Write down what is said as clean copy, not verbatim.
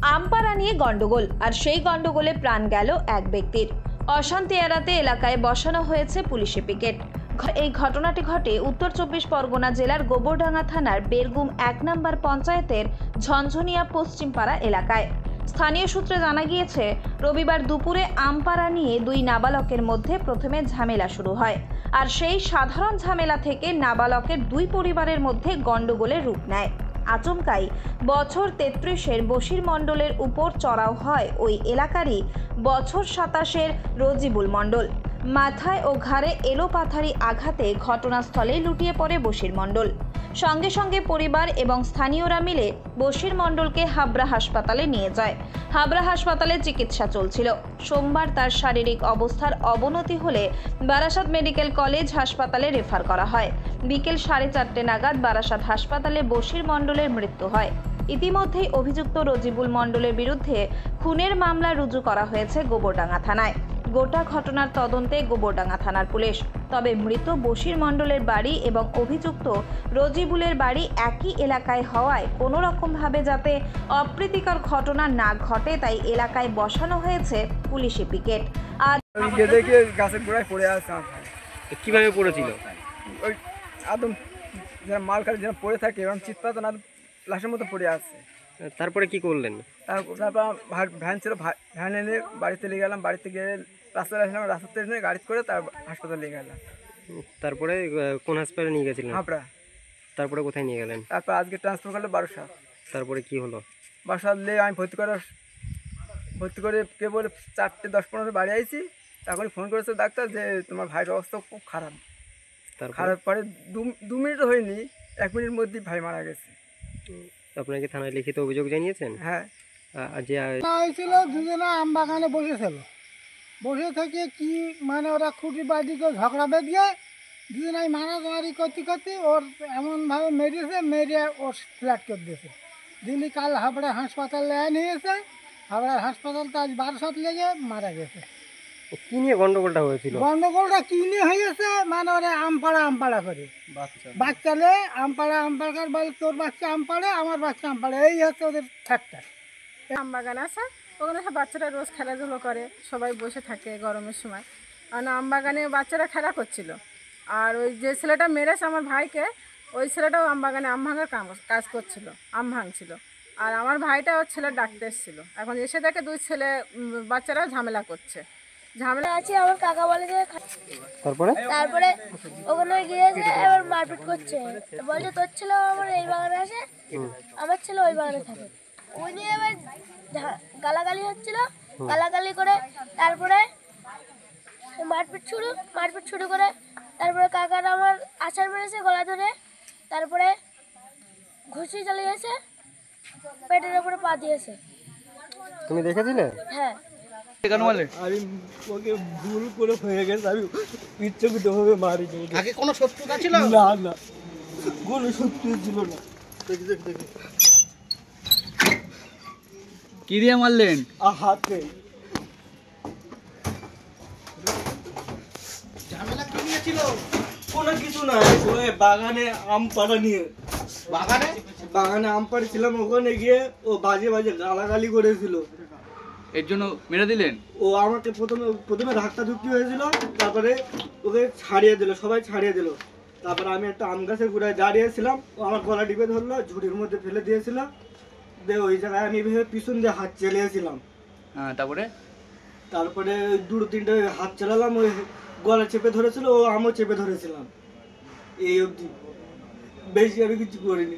আমপাড়া নিয়ে গন্ডগোল, আর সেই গন্ডগোলে প্রাণ গেল এক ব্যক্তির। অশান্তি এড়াতে এলাকায় বসানো হয়েছে পুলিশি পিকেট। এই ঘটনাটি ঘটে উত্তর 24 পরগনা জেলার গোবরডাঙ্গা থানার বেরগুম 1 নম্বর পঞ্চায়েতের ঝনঝনিয়া পশ্চিমপাড়া এলাকায়। স্থানীয় সূত্রে জানা গিয়েছে, রবিবার দুপুরে আমপাড়া নিয়ে দুই নাবালকের মধ্যে প্রথমে ঝামেলা শুরু হয়, আর সেই সাধারণ ঝামেলা থেকে নাবালকের দুই পরিবারের মধ্যে গন্ডগোলের রূপ নেয়। আচমকাই বছর 33-এর বশির মণ্ডলের উপর চড়াও হয় ওই এলাকারই বছর 27-এর রজিবুল মণ্ডল। মাথায় ও ঘাড়ে এলোপাথারি আঘাতে ঘটনাস্থলে লুটিয়ে পড়ে বশির মণ্ডল। সঙ্গে সঙ্গে পরিবার এবং স্থানীয়রা মিলে বশির মণ্ডলকে হাবড়া হাসপাতালে নিয়ে যায়। হাবড়া হাসপাতালে চিকিৎসা চলছিল। সোমবার তার শারীরিক অবস্থার অবনতি হলে বারাসাত মেডিকেল কলেজ হাসপাতালে রেফার করা হয়। বিকেল 4:30 নাগাদ বারাসাত হাসপাতালে বশির মণ্ডলের মৃত্যু হয়। ইতিমধ্যেই অভিযুক্ত রজিবুল মণ্ডলের বিরুদ্ধে খুনের মামলা রুজু করা হয়েছে গোবরডাঙ্গা থানায়। গোটা ঘটনার তদন্তে গোবরডাঙ্গা থানার পুলিশ। তবে মৃত বশির মণ্ডলের বাড়ি এবং অভিযুক্ত রজিবুলের বাড়ি একই এলাকায় হওয়ায় কোনো রকমভাবে যাতে অপ্রীতিকর ঘটনা না ঘটে, তাই এলাকায় বসানো হয়েছে পুলিশি পিকেট। আর গাছের গোড়ায় পড়ে আছে। কিভাবে পড়েছিল? ওই একদম যারা মাল খালি যেন পড়ে থাকে এবং চিৎপাত না লাশের মতো পড়ে আছে। তারপরে কি করলেন? তারপর ভ্যান ছিল, ভ্যান এনে বাড়িতে নিয়ে গেলাম। বাড়িতে গিয়ে রাস্তায় আসলাম, রাস্তাতে এনে গাড়ি করে তার হাসপাতালে নিয়ে গেলাম। তারপরে কোন হাসপাতালে নিয়ে গেছিলেন? হাবড়া। তারপরে কোথায় নিয়ে গেলেন? তারপর আজকে ট্রান্সফার করলো বারাসাত। তারপরে কি হলো? বারাসাত নিয়ে আমি ভর্তি করে কে বলে 4:10-15 বাড়ি আইছি। তখনই ফোন করেছে ডাক্তার যে তোমার ভাইয়ের অবস্থা খুব খারাপ। খারাপ পরে 2 মিনিটও হয়নি, 1 মিনিটের মধ্যেই ভাই মারা গেছে। আপনাকে থানায় লিখিত অভিযোগ জানিয়েছেন? হ্যাঁ। ছিল দুজনে আম বাগানে বসে থেকে কি মানে ওরা খুঁটি বাদি করে ঝগড়া বেঁধে দুজনাই মারামারি করতে করতে ওর এমনভাবে মেরে ওর ফ্ল্যাট করে দিয়েছে। দিল্লি কাল হাবড়া হাসপাতালে নিয়েছে। হাবড়ার হাসপাতাল তো আজ বারাসাত লেগে মারা গেছে। কি নিয়ে গন্ডগোলটা হয়েছিল? গন্ডগোলটা কি নিয়ে হয়েছে মানে ওরা আমপাড়া করে বাচ্চালে আমপাড়া বলে তোর বাচ্চা আমপাড়ে, আমার বাচ্চা আমপাড়ে, এই হচ্ছে ওদের ফ্যাক্টর। আম বাগান আছে, ওখানে সব বাচ্চারা রোজ খেলাধুলো করে, সবাই বসে থাকে গরমের সময়। আর আম বাগানে বাচ্চারা খেলা করছিল। আর ওই যে ছেলেটা মেরেছে আমার ভাইকে, ওই ছেলেটাও আম বাগানে আম ভাঙার কাজ করছিল, আম ভাঙছিল। আর আমার ভাইটা ওর ছেলে ডাকতে এসেছিলো। এখন এসে দেখে দুই ছেলে বাচ্চারা ঝামেলা করছে। ঝামেলা আছে আমার কাকা বলে যে তারপরে ওখানে গিয়েছে, এবার মারপিট করছে। বলছে তোর ছেলে আমার এই বাগানে আসে, আমার ছেলে ওই বাগানে থাকে। ওই নিয়ে এবার গালাগালি হচ্ছিল, গালাগালি করে তারপরে মারপিট শুরু করে তারপরে কাকার আমার আছাড় মেরেছে গলা ধরে, তারপরে ঘুষি চালিয়েছে, পেটের উপরে পা দিয়েছে। তুমি দেখেছিলে? হ্যাঁ। আমি ওকে ভুল করে হয়ে গেছে, আমি ইচ্ছাকৃতভাবে মারি। আগে কোনো শত্রুতা ছিল না, কোনো শত্রু ছিল না। কি দিয়ে মারলেন? হাতে। ঝামেলা কি নিয়েছিল? কোনো কিছু না, ওই বাগানে আম পাড়া নিয়ে। বাগানে আম পাড়ছিলাম, ওখানে গিয়ে ও বাজে গালাগালি করেছিল। এর জন্য মেরে দিলেন? ও আমাকে প্রথমে ধাক্কা ধুক্কি হয়েছিল, তারপরে ওকে ছাড়িয়ে দিল, সবাই ছাড়িয়ে দিল। তারপরে আমি একটা আম গাছের গোড়ায় দাঁড়িয়েছিলাম, ও আমার গলা টিপে ধরলো, ঝুড়ির মধ্যে ফেলে দিয়েছিল। দিয়ে ওই জায়গায় আমি ভেবে পিছন দিয়ে হাত চালিয়েছিলাম। হ্যাঁ, তারপরে 2-3টে হাত চালালাম, ওই গলা চেপে ধরেছিল, ও আমও চেপে ধরেছিলাম। এই অবধি, বেশি আমি কিছু করিনি।